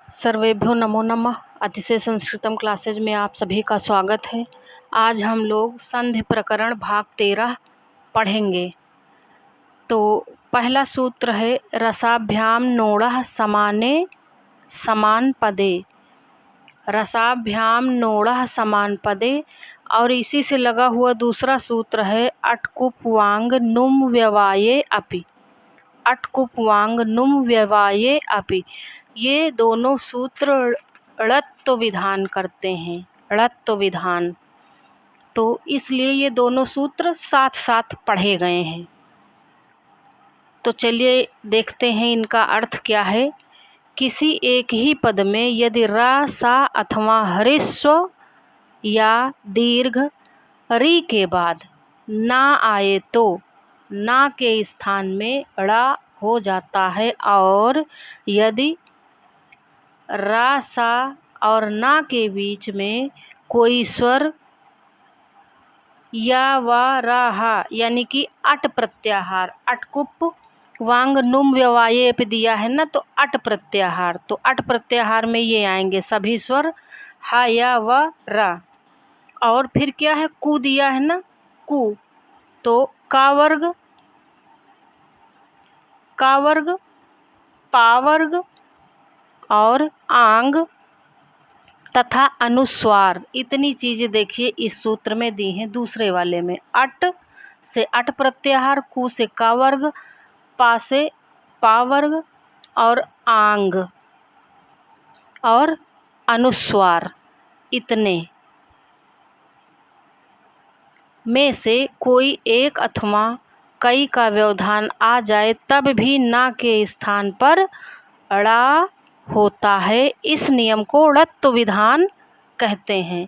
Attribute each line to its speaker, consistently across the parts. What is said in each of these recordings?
Speaker 1: सर्वेभ्यो नमो नमः। अतिशय संस्कृतम क्लासेज में आप सभी का स्वागत है। आज हम लोग संधि प्रकरण भाग 13 पढ़ेंगे। तो पहला सूत्र है रसाभ्याम नोड़ः समाने समान पदे। रसाभ्याम नोड़ः समान पदे। और इसी से लगा हुआ दूसरा सूत्र है अटकुप वांग नुम व्यवाये अपि। अटकुप वांग नुम व्यवाये अपि। ये दोनों सूत्र णत्व विधान करते हैं, णत्व विधान। तो इसलिए ये दोनों सूत्र साथ साथ पढ़े गए हैं। तो चलिए देखते हैं इनका अर्थ क्या है। किसी एक ही पद में यदि रा, सा अथवा ह्रस्व या दीर्घ री के बाद ना आए तो ना के स्थान में ड़ा हो जाता है। और यदि रा, सा और ना के बीच में कोई स्वर या व रा हा यानी कि अट प्रत्याहार, अटकुप वांग नुम व्यवाये पे दिया है ना, तो अट प्रत्याहार, तो अट प्रत्याहार में ये आएंगे सभी स्वर हा या व रा। और फिर क्या है, कु दिया है ना, कु, तो का वर्ग, का वर्ग, पा वर्ग और आंग तथा अनुस्वार, इतनी चीज़ें देखिए इस सूत्र में दी हैं। दूसरे वाले में अट से अट प्रत्याहार, कु से का वर्ग, पा से पा वर्ग और आंग और अनुस्वार, इतने में से कोई एक अथवा कई का व्यवधान आ जाए तब भी ना के स्थान पर अड़ा होता है। इस नियम को णत्व विधान कहते हैं।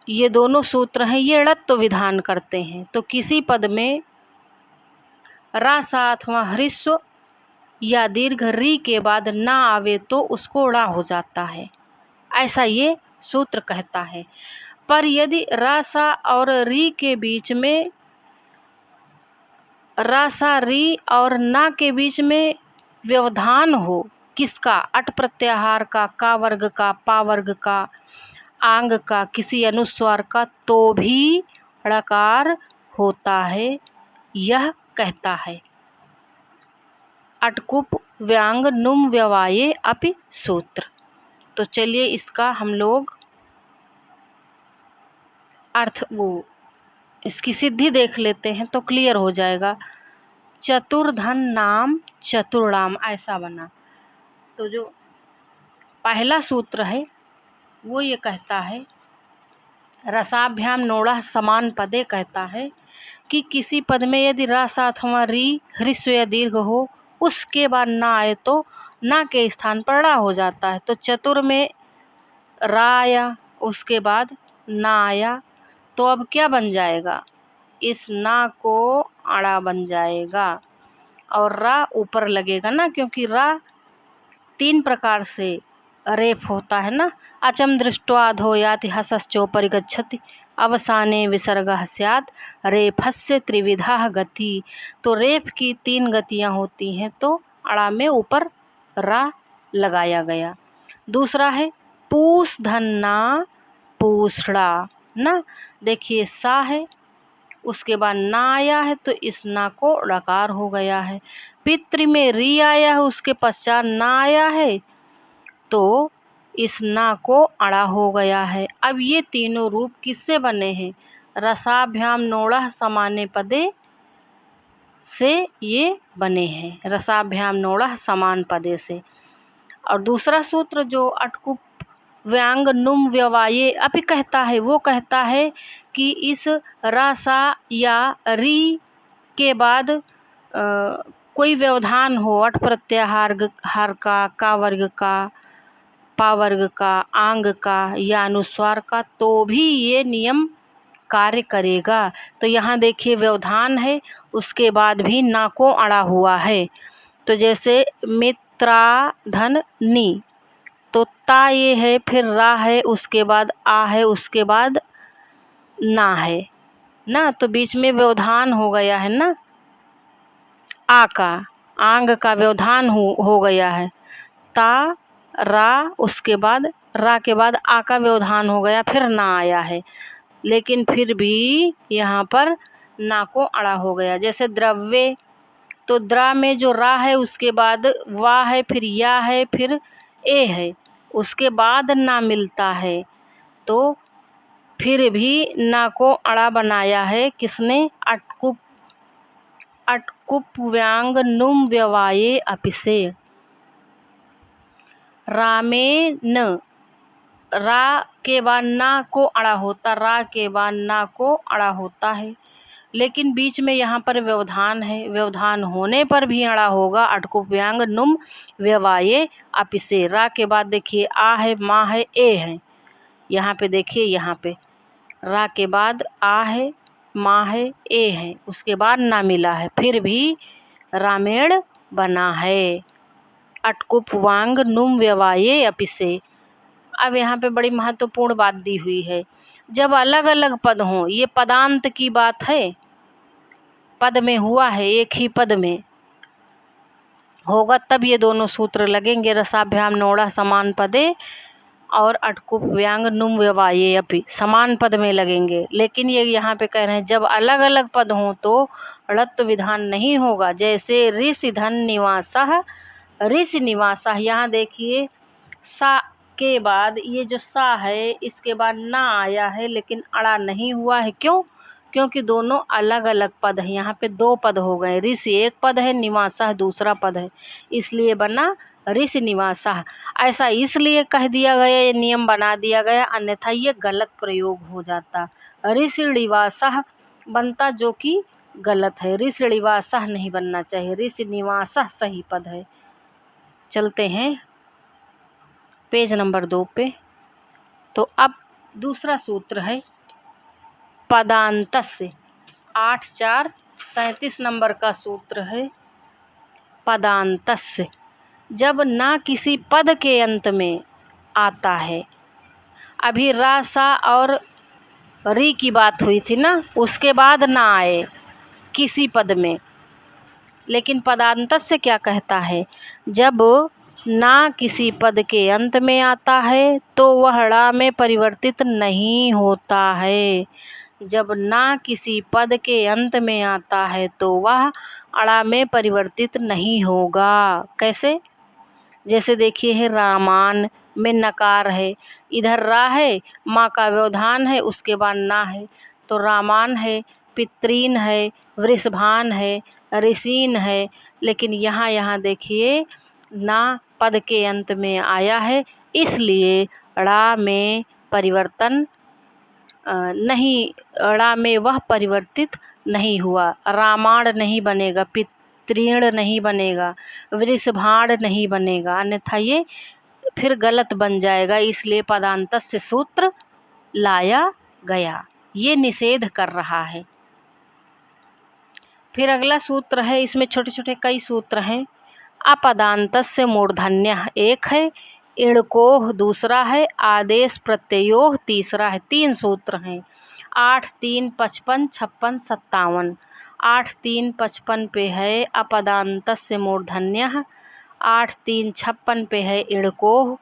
Speaker 1: ये दोनों सूत्र हैं, ये णत्व विधान करते हैं। तो किसी पद में रा, सा अथवा ह्रस्व या दीर्घ री के बाद ना आवे तो उसको ड़ा हो जाता है, ऐसा ये सूत्र कहता है। पर यदि रा, सा और री के बीच में, रा, सा, री और ना के बीच में व्यवधान हो, किसका, अट प्रत्याहार का वर्ग का, पा वर्ग का, आंग का, किसी अनुस्वार का, तो भी ड़कार होता है, यह कहता है। अटकुप व्यांग नुम व्यवाये अपि सूत्र। तो चलिए इसका हम लोग अर्थ इसकी सिद्धि देख लेते हैं तो क्लियर हो जाएगा। चतुर्धन नाम चतुर्णाम, ऐसा बना। तो जो पहला सूत्र है वो ये कहता है रसाभ्याम नोड़ा समान पदे, कहता है कि किसी पद में यदि रा, सा अथवा री ह्रस्व या दीर्घ हो, उसके बाद ना आए तो ना के स्थान पर ड़ा हो जाता है। तो चतुर में रा आया, उसके बाद ना आया, तो अब क्या बन जाएगा, इस ना को अड़ा बन जाएगा और रा ऊपर लगेगा ना, क्योंकि रा 3 प्रकार से रेफ होता है ना। अचम दृष्ट्वा अधो याति हसश्चोपरि गच्छति अवसाने विसर्गः स्यात् रेफस्य त्रिविधा गति। तो रेफ की 3 गतियां होती हैं, तो अड़ा में ऊपर रा लगाया गया। दूसरा है पूस धन्ना पूसड़ा ना, देखिए सा है, उसके बाद ना आया है तो इस ना को ड़कार हो गया है। पितृ में री आया है, उसके पश्चात ना आया है तो इस ना को अड़ा हो गया है। अब ये तीनों रूप किससे बने हैं, रसाभ्याम नोड़ा समाने पदे से ये बने हैं, रसाभ्याम नोड़ा समान पदे से। और दूसरा सूत्र जो अटकुप व्यांग नुम व्यवाये अपि कहता है, वो कहता है कि इस रा, सा या री के बाद कोई व्यवधान हो, अट प्रत्याहार हार का वर्ग का, पा वर्ग का, आंग का या अनुस्वार का, तो भी ये नियम कार्य करेगा। तो यहाँ देखिए व्यवधान है, उसके बाद भी ना को अड़ा हुआ है। तो जैसे मित्रा धन नी, तो ता ये है, फिर रा है, उसके बाद आ है, उसके बाद ना है ना, तो बीच में व्यवधान हो गया है ना, आ का, आंग का व्यवधान हो गया है। ता रा, उसके बाद रा के बाद आ का व्यवधान हो गया, फिर ना आया है, लेकिन फिर भी यहाँ पर ना को अड़ा हो गया। जैसे द्रव्य, तो द्रा में जो रा है उसके बाद वा है, फिर या है, फिर ए है, उसके बाद ना मिलता है, तो फिर भी ना को अड़ा बनाया है किसने? अटकुप, अटकुप व्यांग नुम व्यवाये अपिसे। रामे न, रा के बाद ना को अड़ा होता, रा के बाद ना को अड़ा होता है, लेकिन बीच में यहाँ पर व्यवधान है, व्यवधान होने पर भी अड़ा होगा। अटकुप व्यांग नुम व्यवाये अपिसे। रा के बाद देखिए आ है, माँ है, ए है, यहाँ पे देखिए, यहाँ पे रा के बाद आ है, माँ है, ए है, उसके बाद ना मिला है, फिर भी रामेण बना है। अटकुप वांग नुम व्यवाये अपिसे। अब यहाँ पे बड़ी महत्वपूर्ण बात दी हुई है, जब अलग अलग पद हों, ये पदांत की बात है, पद में हुआ है, एक ही पद में होगा तब ये दोनों सूत्र लगेंगे। रसाभ्याम नोड़ा समान पदे और अटकुप व्यांग नुम व्यवाये अपि समान पद में लगेंगे, लेकिन ये यहाँ पे कह रहे हैं जब अलग अलग पद हों तो ड़त्व विधान नहीं होगा। जैसे ऋषि धन निवासः, ऋषि निवासः, यहाँ देखिए सा के बाद ये जो सा है इसके बाद ना आया है, लेकिन अड़ा नहीं हुआ है, क्यों? क्योंकि दोनों अलग अलग पद हैं, यहाँ पे दो पद हो गए, ऋषि एक पद है, निवासः दूसरा पद है, इसलिए बना ऋषि निवासः। ऐसा इसलिए कह दिया गया, ये नियम बना दिया गया, अन्यथा ये गलत प्रयोग हो जाता, ऋषि निवासः बनता, जो कि गलत है, ऋषि निवासः नहीं बनना चाहिए, ऋषि निवासः सही पद है। चलते हैं पेज नंबर 2 पे। तो अब दूसरा सूत्र है पदान्तस्य, 8-4-37 नंबर का सूत्र है पदान्तस्य। जब ना किसी पद के अंत में आता है, अभी रा सा और री की बात हुई थी ना, उसके बाद ना आए किसी पद में, लेकिन पदान्तस्य क्या कहता है? जब ना किसी पद के अंत में आता है तो वह ड़ा में परिवर्तित नहीं होता है। जब ना किसी पद के अंत में आता है तो वह अड़ा में परिवर्तित नहीं होगा। कैसे? जैसे देखिए है रामान में नकार है, इधर रा है, माँ का व्यवधान है, उसके बाद ना है, तो रामान है, पितृन है, वृषभान है, ऋषीन है, लेकिन यहाँ देखिए ना पद के अंत में आया है, इसलिए ड़ा में परिवर्तन नहीं, ड़ा में वह परिवर्तित नहीं हुआ। रामाण नहीं बनेगा, पितृण नहीं बनेगा, वृषभाण नहीं बनेगा, अन्यथा ये फिर गलत बन जाएगा, इसलिए पदान्तस्य सूत्र लाया गया, ये निषेध कर रहा है। फिर अगला सूत्र है, इसमें छोटे छोटे कई सूत्र हैं। अपदान्तस्य मूर्धन्यः एक है, इणकोह दूसरा है, आदेश प्रत्ययोः तीसरा है। 3 सूत्र हैं, 8, 3, 55, 56, 57। 8, 3, 55 पे है अपदान्तस्य मूर्धन्यः, 8, 3, 56 पे है इणकोह,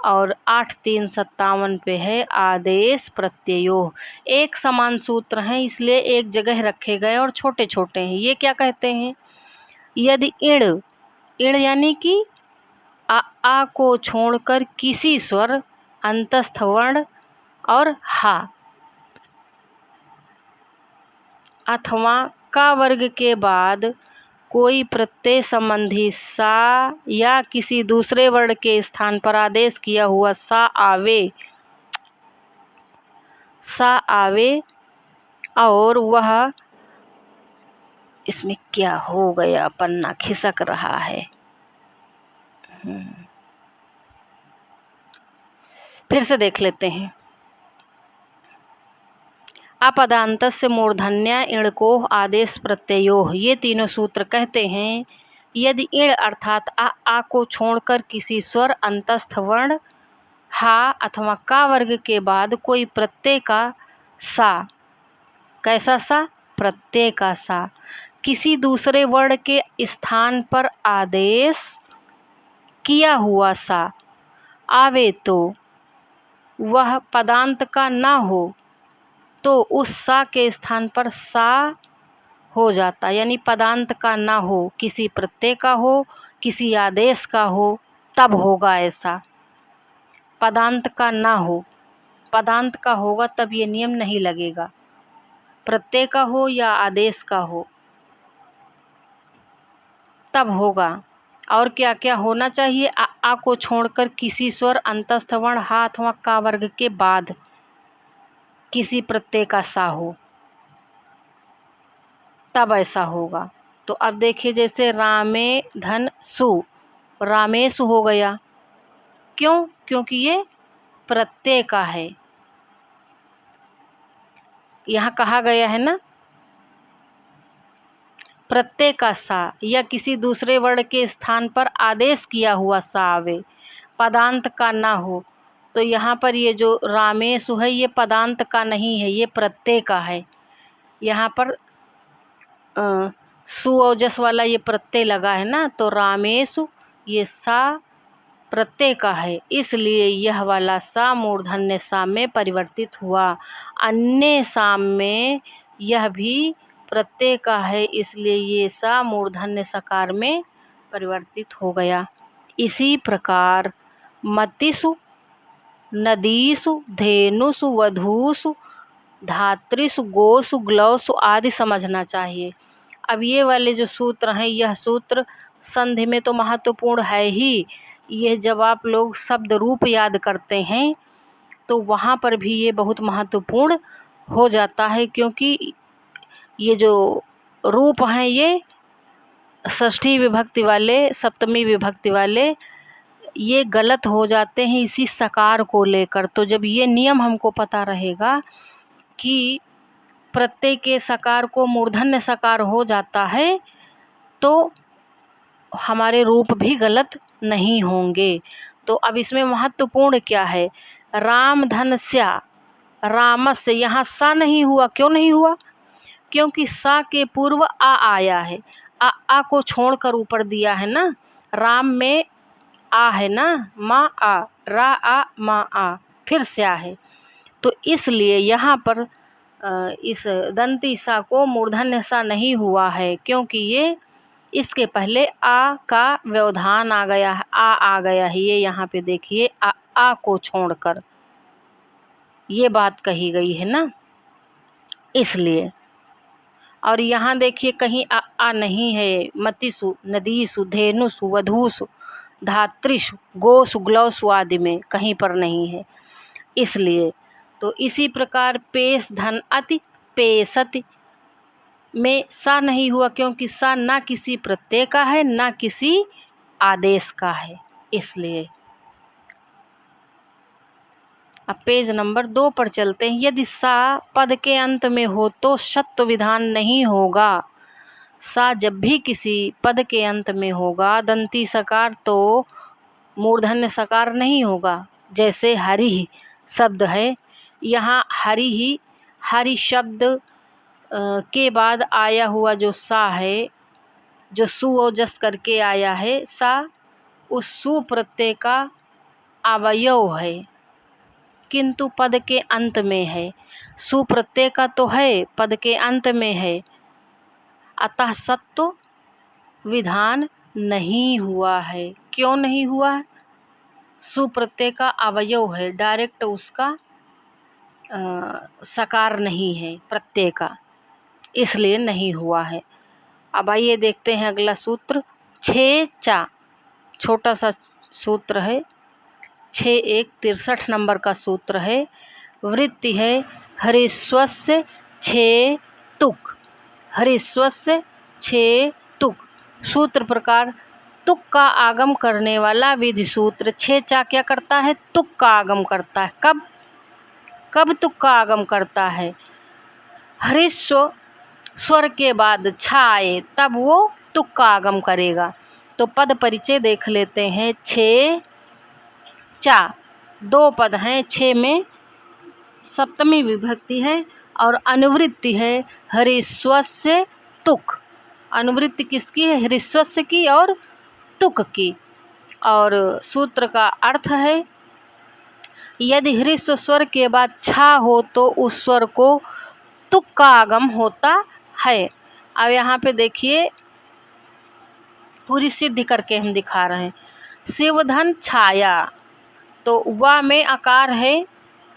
Speaker 1: और 8, 3, 57 पे है आदेश प्रत्ययोः। एक समान सूत्र हैं, इसलिए एक जगह रखे गए और छोटे छोटे हैं। ये क्या कहते हैं? यदि इण, इण यानी कि आ को छोड़कर किसी स्वर, अंतस्थ वर्ण और हा अथवा का वर्ग के बाद कोई प्रत्यय संबंधी सा या किसी दूसरे वर्ण के स्थान पर आदेश किया हुआ सा आवे और वह, इसमें क्या हो गया, पन्ना खिसक रहा है, फिर से देख लेते हैं। अपदान्तस्य मूर्धन्य इणकोह आदेश प्रत्ययोः, ये तीनों सूत्र कहते हैं यदि इण अर्थात आ को छोड़कर किसी स्वर, अंतस्थ वर्ण, हा अथवा का वर्ग के बाद कोई प्रत्यय का सा, कैसा सा? प्रत्यय का सा, किसी दूसरे वर्ण के स्थान पर आदेश किया हुआ सा आवे तो वह पदांत का ना हो तो उस सा के स्थान पर सा हो जाता, यानी पदांत का ना हो, किसी प्रत्यय का हो, किसी आदेश का हो, तब होगा ऐसा। पदांत का ना हो, पदांत का होगा तब ये नियम नहीं लगेगा। प्रत्यय का हो या आदेश का हो तब होगा। और क्या क्या होना चाहिए? आ को छोड़कर किसी स्वर अंतस्थ वर्ण हा अथवा का वर्ग के बाद किसी प्रत्यय का सा हो, तब ऐसा होगा। तो अब देखिए, जैसे रामे धन सु, रामेशु हो गया। क्यों? क्योंकि ये प्रत्यय का है। यहाँ कहा गया है ना, प्रत्यय का सा या किसी दूसरे वर्ण के स्थान पर आदेश किया हुआ सा आवे, पदांत का ना हो। तो यहाँ पर ये जो रामेशु है ये पदांत का नहीं है, ये प्रत्यय का है। यहाँ पर सु और जस वाला ये प्रत्यय लगा है ना, तो रामेशु ये सा प्रत्यय का है, इसलिए यह वाला सा मूर्धन्य सा में परिवर्तित हुआ। अन्य साम में यह भी प्रत्यय का है, इसलिए ये सा मूर्धन्य सकार में परिवर्तित हो गया। इसी प्रकार मतिषु, नदीषु, धेनुषु, वधूषु, धात्रिषु, गोषु, ग्लौषु आदि समझना चाहिए। अब ये वाले जो सूत्र हैं, यह सूत्र संधि में तो महत्वपूर्ण है ही। यह जब आप लोग शब्द रूप याद करते हैं तो वहाँ पर भी ये बहुत महत्वपूर्ण हो जाता है, क्योंकि ये जो रूप हैं ये षष्ठी विभक्ति वाले, सप्तमी विभक्ति वाले ये गलत हो जाते हैं इसी सकार को लेकर। तो जब ये नियम हमको पता रहेगा कि प्रत्यय के सकार को मूर्धन्य सकार हो जाता है तो हमारे रूप भी गलत नहीं होंगे। तो अब इसमें महत्वपूर्ण क्या है? राम धन स्या, रामस्य, यहाँ सा नहीं हुआ। क्यों नहीं हुआ? क्योंकि सा के पूर्व आ आया है। आ को छोड़कर ऊपर दिया है ना। राम में आ है ना, मा आ, रा आ, मा आ, फिर स्या है। तो इसलिए यहाँ पर इस दंती सा को मूर्धन्य सा नहीं हुआ है, क्योंकि ये इसके पहले आ का व्यवधान आ गया है, आ गया है। ये यहाँ पे देखिए, आ को छोड़कर ये बात कही गई है ना, इसलिए। और यहाँ देखिए कहीं आ नहीं है। मतिषु, नदीषु, धेनुषु, वधूषु, धात्रिषु, गोषु, ग्लौषु आदि में कहीं पर नहीं है, इसलिए। तो इसी प्रकार पेश धन अति, पेशति में सा नहीं हुआ, क्योंकि सा ना किसी प्रत्यय का है ना किसी आदेश का है, इसलिए। अब पेज नंबर 2 पर चलते हैं। यदि सा पद के अंत में हो तो शत्व विधान नहीं होगा। सा जब भी किसी पद के अंत में होगा दंती सकार तो मूर्धन्य सकार नहीं होगा। जैसे हरि शब्द है, यहाँ हरि शब्द के बाद आया हुआ जो सा है, जो सु और जस करके आया है, सा उस सु प्रत्यय का अवयव है, किंतु पद के अंत में है। सु प्रत्यय का तो है, पद के अंत में है, अतः सत्व विधान नहीं हुआ है। क्यों नहीं हुआ है? सु प्रत्यय का अवयव है, डायरेक्ट उसका सकार नहीं है प्रत्यय का, इसलिए नहीं हुआ है। अब आइए देखते हैं अगला सूत्र। 6 चा, छोटा सा सूत्र है, 6 63 नंबर का सूत्र है। वृत्ति है हरिस्वस्य 6 तुक, हरिस्वस्य 6 तुक। सूत्र प्रकार तुक का आगम करने वाला विधि सूत्र। 6 चा क्या करता है? तुक का आगम करता है। कब कब तुक का आगम करता है? हरिस्व स्वर के बाद छा आए तब वो तुक का आगम करेगा। तो पद परिचय देख लेते हैं। 6 चा 2 पद हैं, 6 में सप्तमी विभक्ति है और अनुवृत्ति है हरिस्वस्य तुक। अनुवृत्ति किसकी है? हरिस्वस्य की और तुक की। और सूत्र का अर्थ है, यदि ह्रस्व स्वर के बाद छा हो तो उस स्वर को तुक का आगम होता है। अब यहाँ पे देखिए पूरी सिद्धि करके हम दिखा रहे हैं। शिवधन छाया, तो वा में आकार है,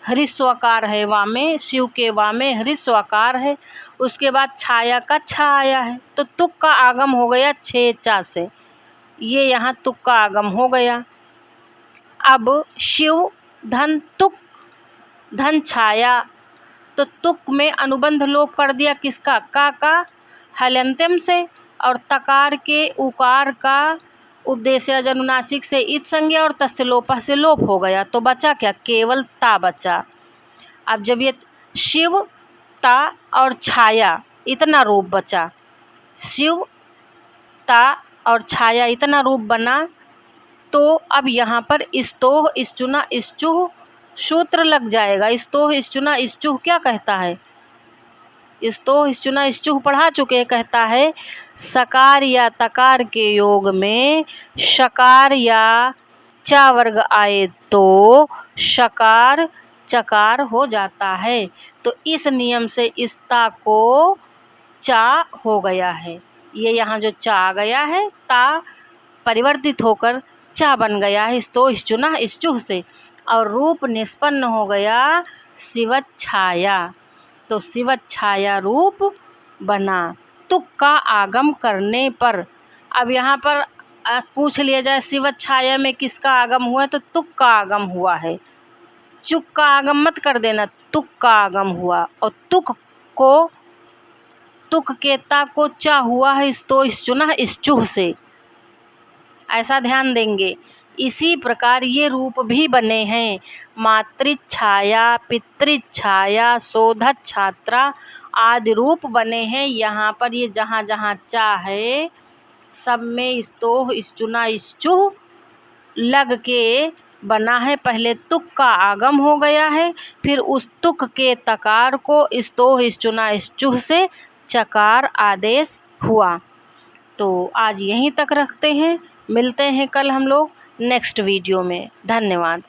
Speaker 1: ह्रस्व आकार है वा में, शिव के वा में ह्रस्व आकार है, उसके बाद छाया का छा आया है, तो तुक का आगम हो गया छे चा से, ये यहाँ तुक का आगम हो गया। अब शिव धन तुक धन छाया, तो तुक में अनुबंध लोप कर दिया किसका, का हलंत्यम से, और तकार के उकार का उपदेश अनुनासिक से इत संज्ञा और तस्य लोपा से लोप हो गया, तो बचा क्या, केवल ता बचा। अब जब ये शिव ता और छाया इतना रूप बचा, शिव ता और छाया इतना रूप बना, तो अब यहाँ पर स्तोह स्तुना स्तुह सूत्र लग जाएगा। स्तोह स्तुना स्तुह क्या कहता है, स्तोह स्तुना स्तुह पढ़ा चुके, कहता है सकार या तकार के योग में शकार या चा वर्ग आए तो शकार चकार हो जाता है, तो इस नियम से इस ता को चा हो गया है। ये यहाँ जो चा आ गया है, ता परिवर्तित होकर चा बन गया है स्तो स्तुना स्तुह से, और रूप निष्पन्न हो गया शिवत छाया, तो शिवत छाया रूप बना तुक का आगम करने पर। अब यहाँ पर पूछ लिया जाए शिवत छाया में किसका आगम हुआ है, तो तुक का आगम हुआ है, चुक का आगम मत कर देना, तुक का आगम हुआ, और तुक के ता को चा हुआ है स्तो स्तुना स्तुह से, ऐसा ध्यान देंगे। इसी प्रकार ये रूप भी बने हैं, मातृछाया पितृछाया शोधत छात्रा आदि रूप बने हैं। यहाँ पर ये जहाँ जहाँ चा है सब में स्तोह स्तुना स्तुह लग के बना है, पहले तुक का आगम हो गया है, फिर उस तुक के तकार को स्तोह स्तुना स्तुह से चकार आदेश हुआ। तो आज यहीं तक रखते हैं, मिलते हैं कल हम लोग नेक्स्ट वीडियो में। धन्यवाद।